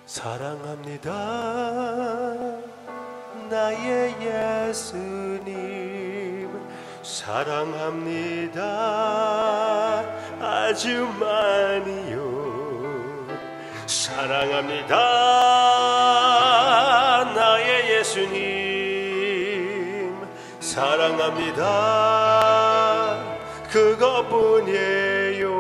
사랑합니다 나의 예수님, 사랑합니다 아주 많이요. 사랑합니다 나의 예수님, 사랑합니다 그것뿐이에요.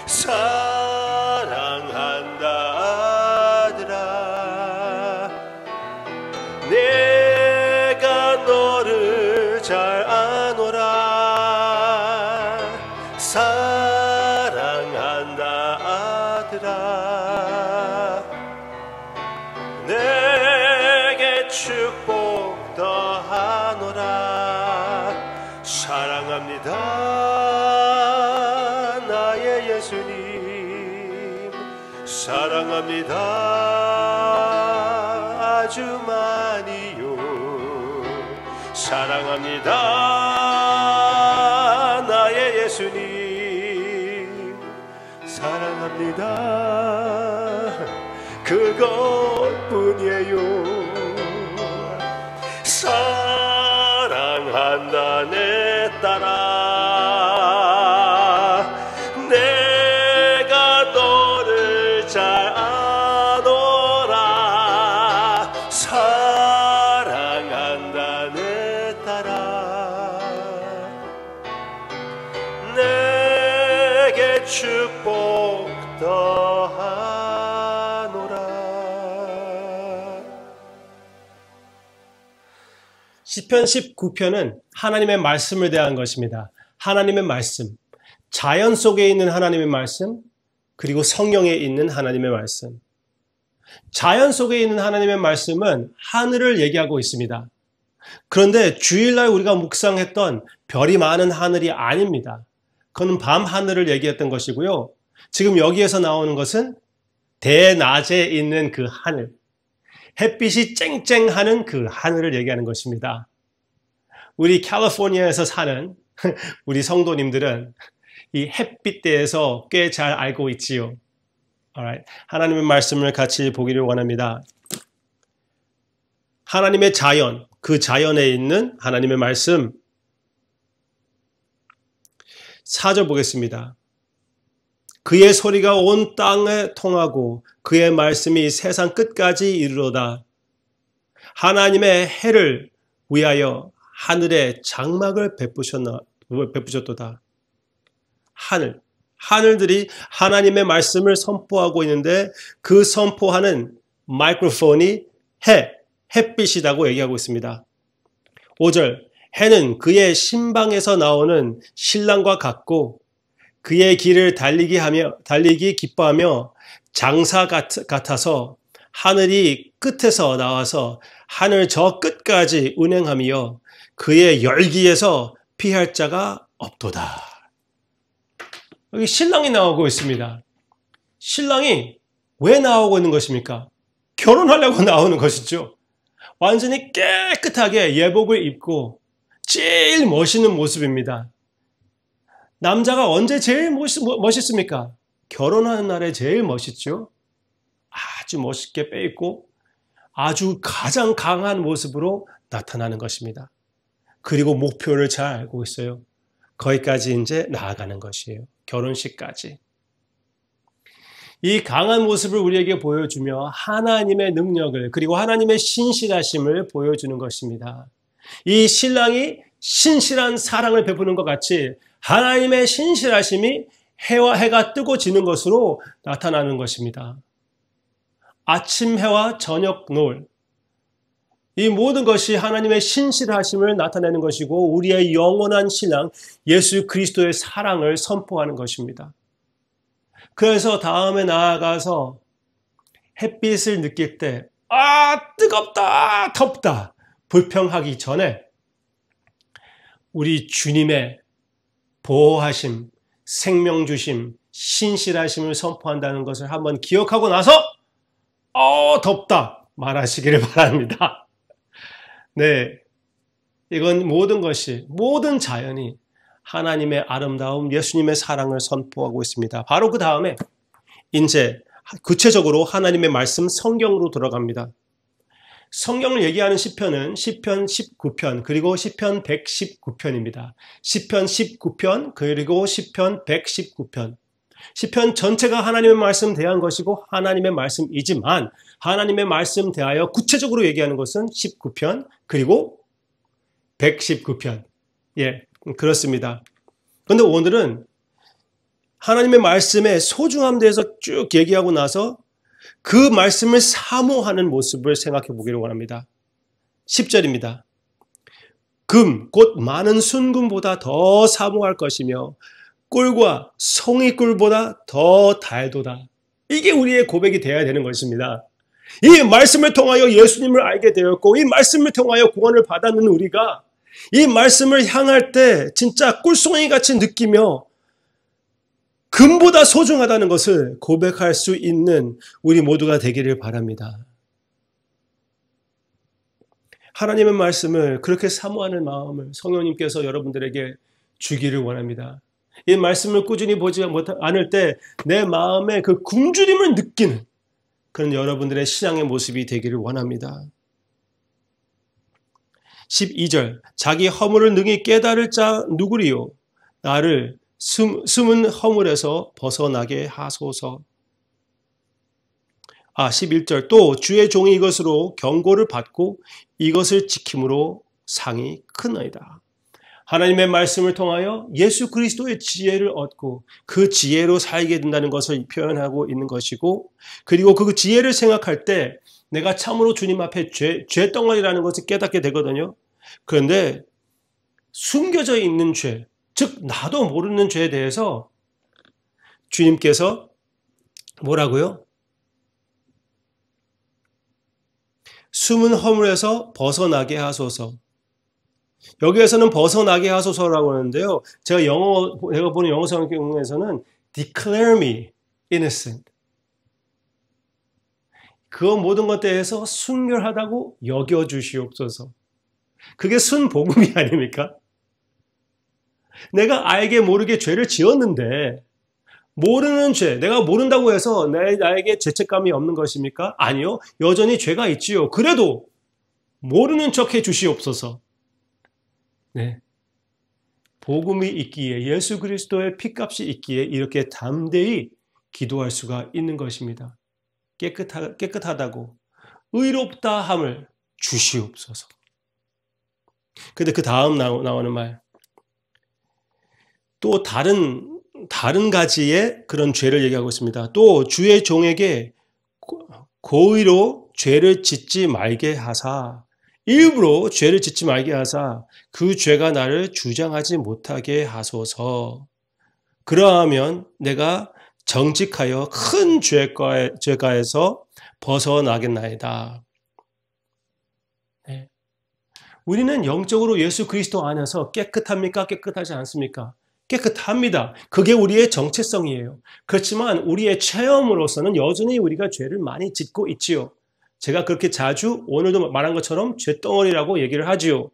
사랑한다 아들아, 내가 너를 잘 아노라. 사랑한다 아들아, 내게 축복 더하노라. 사랑합니다 나의 예수님, 사랑합니다 아주 많이요. 사랑합니다 나의 예수님, 사랑합니다 그것뿐이에요. 사랑한다 내 딸아, 내가 너를 잘 아노라. 사랑한다 내 딸아, 내게 축복 더하노라. 시편 19편은 하나님의 말씀을 대한 것입니다. 하나님의 말씀, 자연 속에 있는 하나님의 말씀, 그리고 성경에 있는 하나님의 말씀. 자연 속에 있는 하나님의 말씀은 하늘을 얘기하고 있습니다. 그런데 주일날 우리가 묵상했던 별이 많은 하늘이 아닙니다. 그건 밤 하늘을 얘기했던 것이고요. 지금 여기에서 나오는 것은 대낮에 있는 그 하늘, 햇빛이 쨍쨍하는 그 하늘을 얘기하는 것입니다. 우리 캘리포니아에서 사는 우리 성도님들은 이 햇빛대에서 꽤 잘 알고 있지요. Alright. 하나님의 말씀을 같이 보기를 원합니다. 하나님의 자연, 그 자연에 있는 하나님의 말씀 4절 보겠습니다. 그의 소리가 온 땅에 통하고 그의 말씀이 세상 끝까지 이르로다. 하나님의 해를 위하여 하늘에 장막을 베푸셨도다. 하늘들이 하나님의 말씀을 선포하고 있는데 그 선포하는 마이크로폰이 햇빛이라고 얘기하고 있습니다. 5절, 해는 그의 신방에서 나오는 신랑과 같고 그의 길을 달리기 기뻐하며 장사 같아서 하늘이 끝에서 나와서 하늘 저 끝까지 운행하며 그의 열기에서 피할 자가 없도다. 여기 신랑이 나오고 있습니다. 신랑이 왜 나오고 있는 것입니까? 결혼하려고 나오는 것이죠. 완전히 깨끗하게 예복을 입고 제일 멋있는 모습입니다. 남자가 언제 제일 멋있습니까? 결혼하는 날에 제일 멋있죠. 아주 멋있게 빼입고 아주 가장 강한 모습으로 나타나는 것입니다. 그리고 목표를 잘 알고 있어요. 거기까지 이제 나아가는 것이에요. 결혼식까지. 이 강한 모습을 우리에게 보여주며 하나님의 능력을 그리고 하나님의 신실하심을 보여주는 것입니다. 이 신랑이 신실한 사랑을 베푸는 것 같이 하나님의 신실하심이 해와 해가 뜨고 지는 것으로 나타나는 것입니다. 아침 해와 저녁 노을, 이 모든 것이 하나님의 신실하심을 나타내는 것이고 우리의 영원한 신랑 예수 그리스도의 사랑을 선포하는 것입니다. 그래서 다음에 나아가서 햇빛을 느낄 때 뜨겁다, 덥다, 불평하기 전에 우리 주님의 보호하심, 생명 주심, 신실하심을 선포한다는 것을 한번 기억하고 나서 덥다 말하시기를 바랍니다. 네, 이건 모든 것이, 모든 자연이 하나님의 아름다움, 예수님의 사랑을 선포하고 있습니다. 바로 그 다음에 이제 구체적으로 하나님의 말씀 성경으로 들어갑니다. 성경을 얘기하는 시편은 시편 19편 그리고 시편 119편입니다. 시편 19편 그리고 시편 119편. 시편 전체가 하나님의 말씀 대한 것이고 하나님의 말씀이지만 하나님의 말씀 대하여 구체적으로 얘기하는 것은 19편 그리고 119편. 예, 그렇습니다. 그런데 오늘은 하나님의 말씀의 소중함에 대해서 쭉 얘기하고 나서 그 말씀을 사모하는 모습을 생각해 보기를 원합니다. 10절입니다. 금, 곧 많은 순금보다 더 사모할 것이며 꿀과 송이꿀보다 더 달도다. 이게 우리의 고백이 되어야 되는 것입니다. 이 말씀을 통하여 예수님을 알게 되었고 이 말씀을 통하여 구원을 받았는 우리가 이 말씀을 향할 때 진짜 꿀송이 같이 느끼며 금보다 소중하다는 것을 고백할 수 있는 우리 모두가 되기를 바랍니다. 하나님의 말씀을 그렇게 사모하는 마음을 성령님께서 여러분들에게 주기를 원합니다. 이 말씀을 꾸준히 보지 않을 때 내 마음의 그 굶주림을 느끼는 그런 여러분들의 신앙의 모습이 되기를 원합니다. 12절 자기 허물을 능히 깨달을 자 누구리요? 나를 숨은 허물에서 벗어나게 하소서. 11절 또 주의 종이 이것으로 경고를 받고 이것을 지킴으로 상이 크나이다. 하나님의 말씀을 통하여 예수 그리스도의 지혜를 얻고 그 지혜로 살게 된다는 것을 표현하고 있는 것이고 그리고 그 지혜를 생각할 때 내가 참으로 주님 앞에 죄덩어리라는 것을 깨닫게 되거든요. 그런데 숨겨져 있는 죄, 즉 나도 모르는 죄에 대해서 주님께서 뭐라고요? 숨은 허물에서 벗어나게 하소서. 여기에서는 벗어나게 하소서라고 하는데요. 제가 보는 영어 성경에서는 declare me innocent. 그 모든 것에 대해서 순결하다고 여겨주시옵소서. 그게 순복음이 아닙니까? 내가 알게 모르게 죄를 지었는데 모르는 죄, 내가 모른다고 해서 나에게 죄책감이 없는 것입니까? 아니요. 여전히 죄가 있지요. 그래도 모르는 척 해주시옵소서. 네. 복음이 있기에 예수 그리스도의 피값이 있기에 이렇게 담대히 기도할 수가 있는 것입니다. 깨끗하다고 의롭다 함을 주시옵소서. 근데 그 다음 나오는 말. 또 다른 가지의 그런 죄를 얘기하고 있습니다. 또 주의 종에게 고의로 죄를 짓지 말게 하사 일부러 죄를 짓지 말게 하사 그 죄가 나를 주장하지 못하게 하소서. 그러하면 내가 정직하여 큰 죄가에서 벗어나겠나이다. 네. 우리는 영적으로 예수 그리스도 안에서 깨끗합니까? 깨끗하지 않습니까? 깨끗합니다. 그게 우리의 정체성이에요. 그렇지만 우리의 체험으로서는 여전히 우리가 죄를 많이 짓고 있지요. 제가 그렇게 자주 오늘도 말한 것처럼 죄덩어리라고 얘기를 하지요.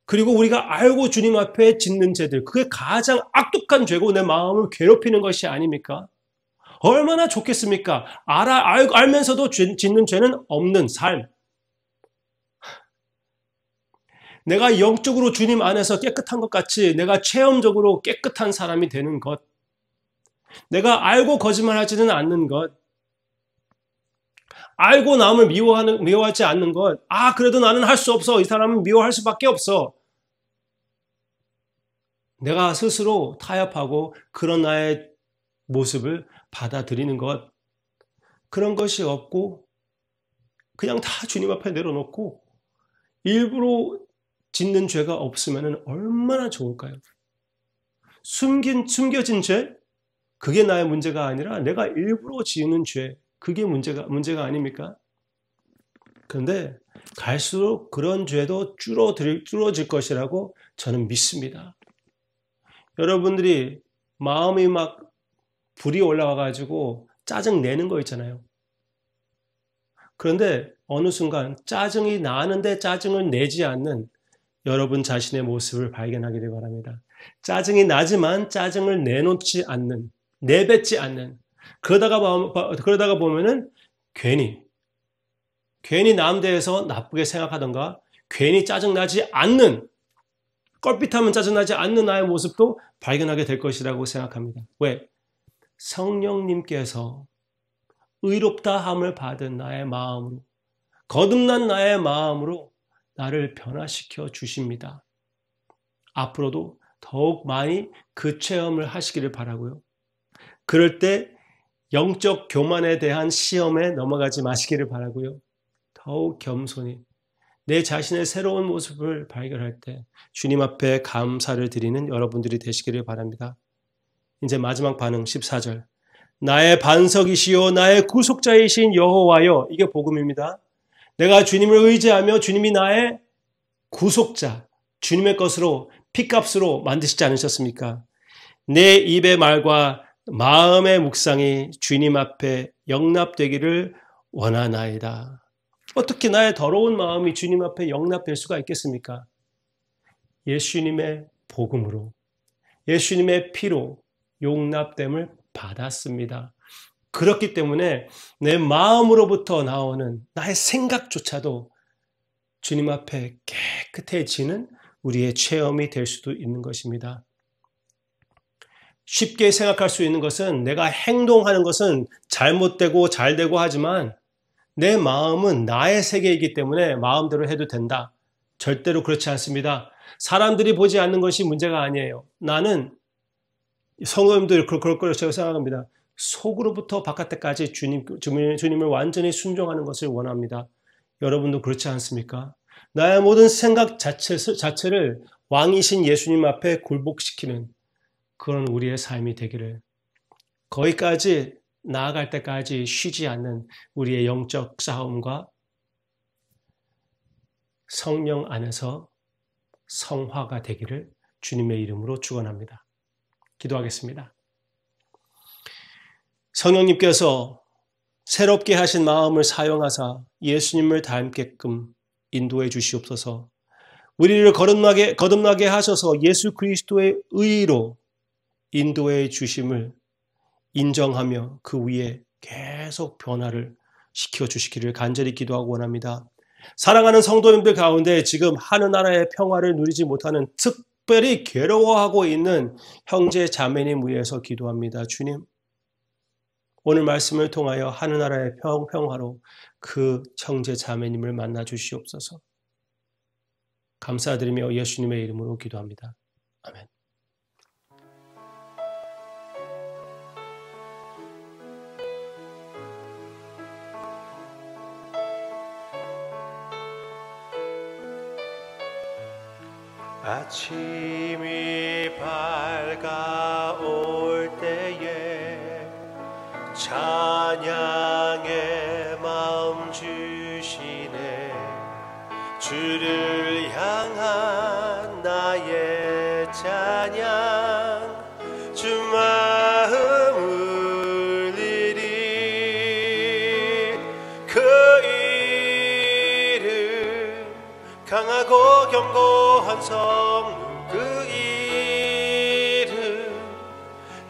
그리고 우리가 알고 주님 앞에 짓는 죄들, 그게 가장 악독한 죄고 내 마음을 괴롭히는 것이 아닙니까? 얼마나 좋겠습니까? 알면서도 짓는 죄는 없는 삶. 내가 영적으로 주님 안에서 깨끗한 것 같이 내가 체험적으로 깨끗한 사람이 되는 것. 내가 알고 거짓말하지는 않는 것. 알고 남을 미워하지 않는 것. 그래도 나는 할 수 없어. 이 사람은 미워할 수밖에 없어. 내가 스스로 타협하고 그런 나의 모습을 받아들이는 것. 그런 것이 없고 그냥 다 주님 앞에 내려놓고 일부러 짓는 죄가 없으면 얼마나 좋을까요? 숨겨진 죄? 그게 나의 문제가 아니라 내가 일부러 지은 죄. 그게 문제가 아닙니까? 그런데 갈수록 그런 죄도 줄어질 것이라고 저는 믿습니다. 여러분들이 마음이 막 불이 올라와가지고 짜증 내는 거 있잖아요. 그런데 어느 순간 짜증이 나는데 짜증을 내지 않는 여러분 자신의 모습을 발견하게 되기 바랍니다. 짜증이 나지만 짜증을 내뱉지 않는 그러다가 보면은 괜히 남 대해서 나쁘게 생각하던가 괜히 짜증나지 않는, 껄핏하면 짜증나지 않는 나의 모습도 발견하게 될 것이라고 생각합니다. 왜? 성령님께서 의롭다 함을 받은 나의 마음으로, 거듭난 나의 마음으로 나를 변화시켜 주십니다. 앞으로도 더욱 많이 그 체험을 하시기를 바라고요. 그럴 때 영적 교만에 대한 시험에 넘어가지 마시기를 바라고요. 더욱 겸손히 내 자신의 새로운 모습을 발견할 때 주님 앞에 감사를 드리는 여러분들이 되시기를 바랍니다. 이제 마지막 반응 14절. 나의 반석이시요 나의 구속자이신 여호와여. 이게 복음입니다. 내가 주님을 의지하며 주님이 나의 구속자, 주님의 것으로 핏값으로 만드시지 않으셨습니까? 내 입의 말과 마음의 묵상이 주님 앞에 영납되기를 원하나이다. 어떻게 나의 더러운 마음이 주님 앞에 영납될 수가 있겠습니까? 예수님의 복음으로, 예수님의 피로 용납됨을 받았습니다. 그렇기 때문에 내 마음으로부터 나오는 나의 생각조차도 주님 앞에 깨끗해지는 우리의 체험이 될 수도 있는 것입니다. 쉽게 생각할 수 있는 것은 내가 행동하는 것은 잘못되고 잘되고 하지만 내 마음은 나의 세계이기 때문에 마음대로 해도 된다. 절대로 그렇지 않습니다. 사람들이 보지 않는 것이 문제가 아니에요. 나는 성도님도 그럴 거라고 제가 생각합니다. 속으로부터 바깥까지 주님을 완전히 순종하는 것을 원합니다. 여러분도 그렇지 않습니까? 나의 모든 생각 자체를 왕이신 예수님 앞에 굴복시키는 그런 우리의 삶이 되기를, 거기까지 나아갈 때까지 쉬지 않는 우리의 영적 싸움과 성령 안에서 성화가 되기를 주님의 이름으로 축원합니다. 기도하겠습니다. 성령님께서 새롭게 하신 마음을 사용하사 예수님을 닮게끔 인도해 주시옵소서. 우리를 거듭나게 하셔서 예수 그리스도의 의로 인도해 주심을 인정하며 그 위에 계속 변화를 시켜 주시기를 간절히 기도하고 원합니다. 사랑하는 성도님들 가운데 지금 하늘나라의 평화를 누리지 못하는, 특별히 괴로워하고 있는 형제 자매님 위해서 기도합니다. 주님, 오늘 말씀을 통하여 하늘나라의 평화로 그 형제 자매님을 만나 주시옵소서. 감사드리며 예수님의 이름으로 기도합니다. 아멘. 아침이 밝아올 때에 찬양의 마음 주시네. 주를 향한 나의 찬양, 주 마음 울리리. 그 이름 강하고 견고한 성령, 그 이름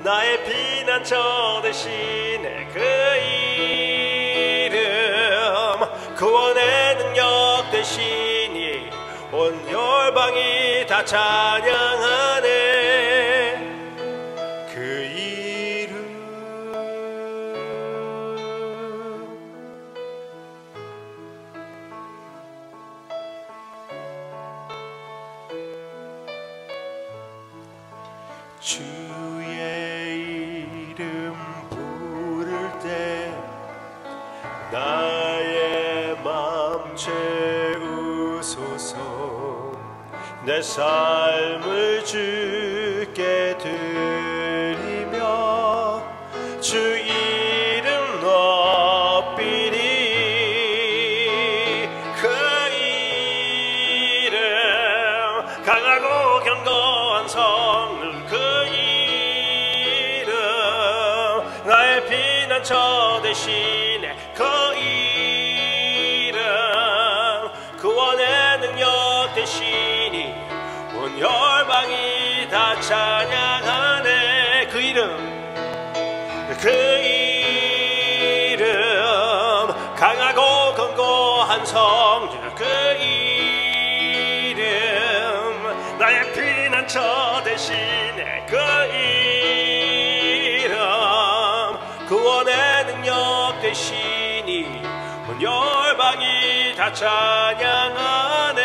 나의 피난처 대신에 그 이름 구원의 능력 대신이 온 열방이 다 찬양하네. 그 이름 주의 이름 부를 때 나의 맘 채우소서. 내 삶을 주께 드리며 주 이름 높이리. 그 이름 강하고 견고한 성령, 그 이름 나의 피난처 대신에 그 이름 구원의 능력 대신이 온 열방이 다 찬양하네. 그 이름, 그 이름 강하고 견고한 성전 그 이름 나의 피난처 대신에 그 이름 구원의 능력 되시니 온 열방이 다 찬양하네